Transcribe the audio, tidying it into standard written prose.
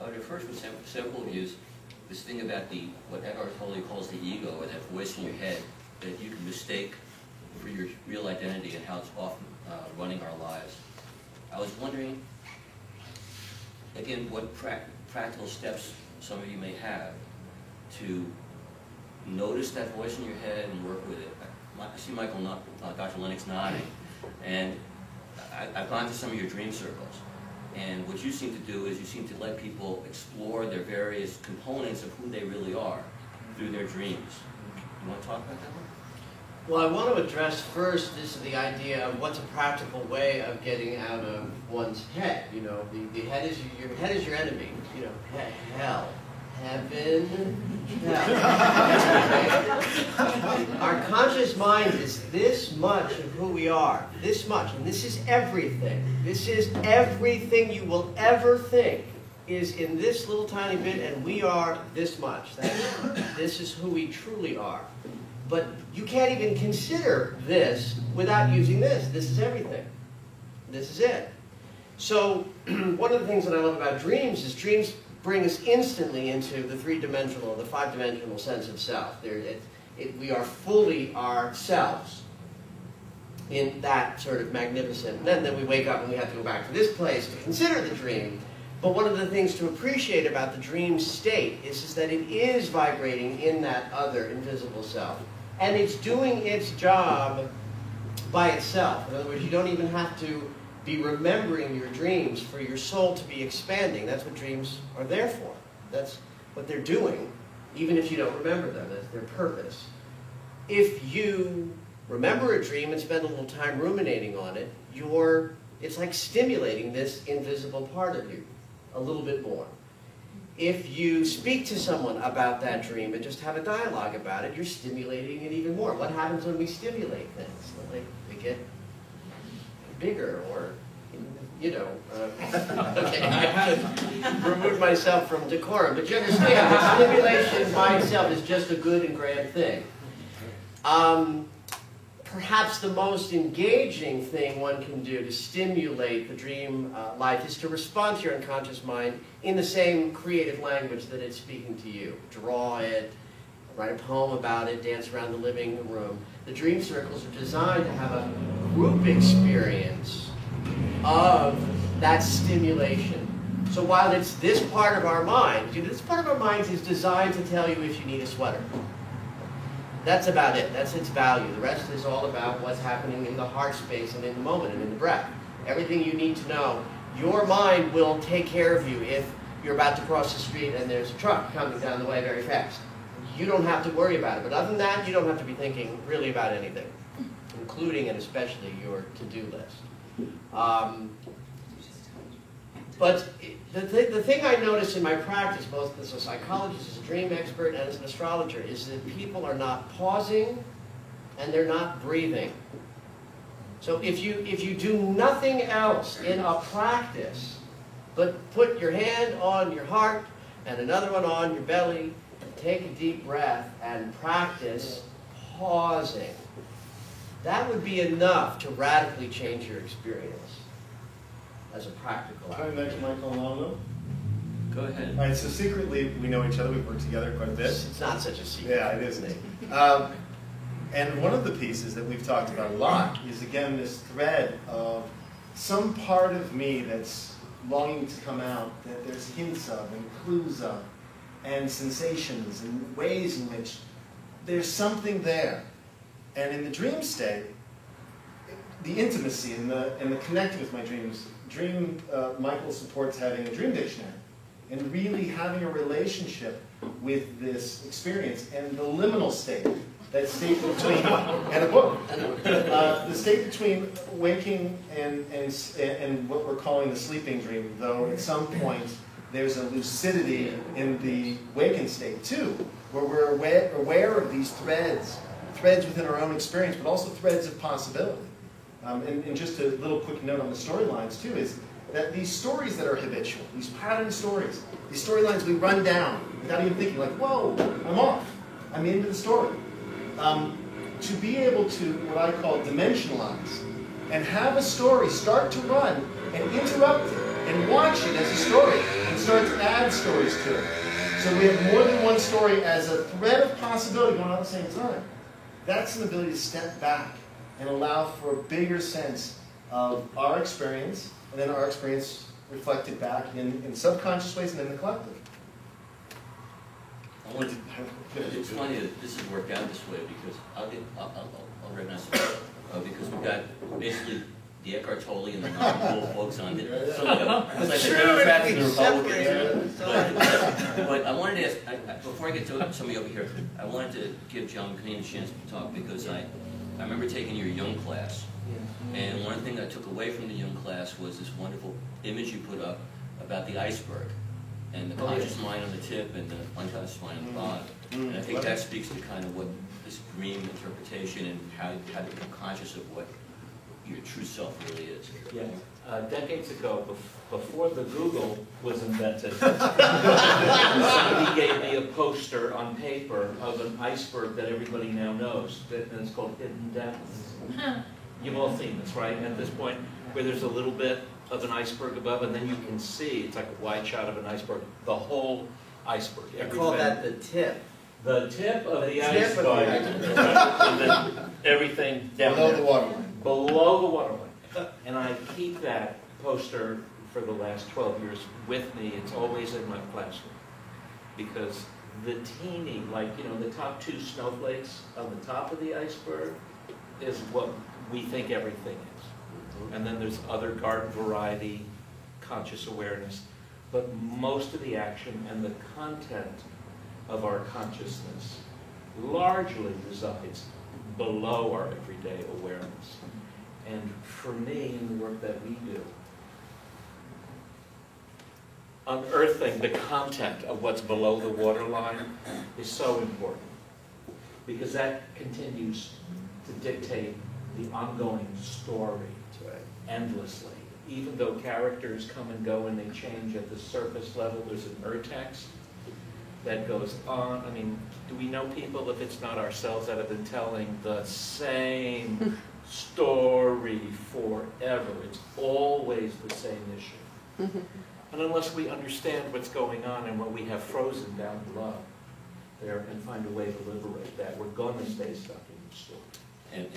I would refer to several views this thing about what Eckhart Tolle calls the ego, or that voice in your head that you can mistake for your real identity and how it's often running our lives. I was wondering, again, what practical steps some of you may have to notice that voice in your head and work with it. I see Dr. Lennox nodding, and I've gone to some of your dream circles, and what you seem to do is you seem to let people explore their various components of who they really are through their dreams. You want to talk about that one? Well, I want to address first the idea of what's a practical way of getting out of one's head. You know, your head is your enemy. You know, hell, heaven, hell. Our conscious mind is this much of who we are, this much, and this is everything. This is everything you will ever think is in this little tiny bit, and we are this much. This is who we truly are. But you can't even consider this without using this. This is everything. This is it. So one of the things that I love about dreams is dreams bring us instantly into the three-dimensional, the five-dimensional sense of self. We are fully ourselves in that sort of magnificent. And then we wake up and we have to go back to this place to consider the dream. But one of the things to appreciate about the dream state is that it is vibrating in that other invisible self. And it's doing its job by itself. In other words, you don't even have to be remembering your dreams for your soul to be expanding. That's what dreams are there for. That's what they're doing, even if you don't remember them. That's their purpose. If you remember a dream and spend a little time ruminating on it, it's like stimulating this invisible part of you a little bit more. If you speak to someone about that dream and just have a dialogue about it, you're stimulating it even more. What happens when we stimulate things? Well, they get bigger, or, you know, okay, I have to remove myself from decorum, but you understand that stimulation by itself is just a good and grand thing. Perhaps the most engaging thing one can do to stimulate the dream life is to respond to your unconscious mind in the same creative language that it's speaking to you. Draw it, write a poem about it, dance around the living room. The dream circles are designed to have a group experience of that stimulation. So while it's this part of our mind, this part of our mind is designed to tell you if you need a sweater. That's about it. That's its value. The rest is all about what's happening in the heart space and in the moment and in the breath. Everything you need to know. Your mind will take care of you if you're about to cross the street and there's a truck coming down the way very fast. You don't have to worry about it. But other than that, you don't have to be thinking really about anything, including and especially your to-do list. But the thing I notice in my practice, both as a psychologist, as a dream expert, and as an astrologer, is that people are not pausing and they're not breathing. So if you do nothing else in a practice, but put your hand on your heart and another one on your belly, and take a deep breath and practice pausing, that would be enough to radically change your experience. As a practical. Hi, next Michael Longo. Go ahead. All right, so secretly we know each other. We've worked together quite a bit. It's not such a secret. Yeah, it isn't. And one of the pieces that we've talked about a lot is, again, this thread of some part of me that's longing to come out, that there's hints of and clues of and sensations and ways in which there's something there. And in the dream state, the intimacy and the connecting with my dreams, Michael supports having a dream dictionary and really having a relationship with this experience and the liminal state, that state between, and a book, the state between waking and what we're calling the sleeping dream, though at some point there's a lucidity in the waking state too, where we're aware of these threads within our own experience, but also threads of possibility. And just a little quick note on the storylines, too, is that these stories that are habitual, these pattern stories, these storylines we run down without even thinking, like, whoa, I'm off. I'm into the story. To be able to, what I call, dimensionalize and have a story start to run and interrupt it and watch it as a story and start to add stories to it. So we have more than one story as a thread of possibility going on at the same time. That's an ability to step back and allow for a bigger sense of our experience, and then our experience reflected back in subconscious ways and in the collective. It's funny that this has worked out this way because I'll recognize it because we've got basically the Eckhart Tolle and the non-cool folks on it. So, it's like the Democrats and the Republicans. But I wanted to ask, before I get to somebody over here, I wanted to give John McLean a chance to talk because I remember taking your young class. And one thing I took away from the young class was this wonderful image you put up about the iceberg and the conscious mind on the tip and the unconscious mind on the bottom. And I think that speaks to kind of what this dream interpretation and how to become conscious of what your true self really is. Yeah. Decades ago, before the Google was invented, somebody gave me a poster on paper of an iceberg that everybody now knows, and it's called Hidden Depths. You've all seen this, right? At this point, where there's a little bit of an iceberg above, and then you can see, it's like a wide shot of an iceberg, the whole iceberg. I call that the tip. The tip of the Tip of iceberg, the and then everything down Below there. the waterline. Below the waterline. And I keep that poster for the last 12 years with me. It's always in my classroom. Because the teeny, like, the top 2 snowflakes on the top of the iceberg is what we think everything is. And then there's other garden variety, conscious awareness. But most of the action and the content of our consciousness largely resides below our everyday awareness. And for me, in the work that we do, unearthing the content of what's below the waterline is so important, because that continues to dictate the ongoing story endlessly. Even though characters come and go and they change at the surface level, there's an urtext that goes on. I mean, do we know people, if it's not ourselves, that have been telling the same story forever? It's always the same issue. And unless we understand what's going on and what we have frozen down below there and find a way to liberate that, we're going to stay stuck in the story. And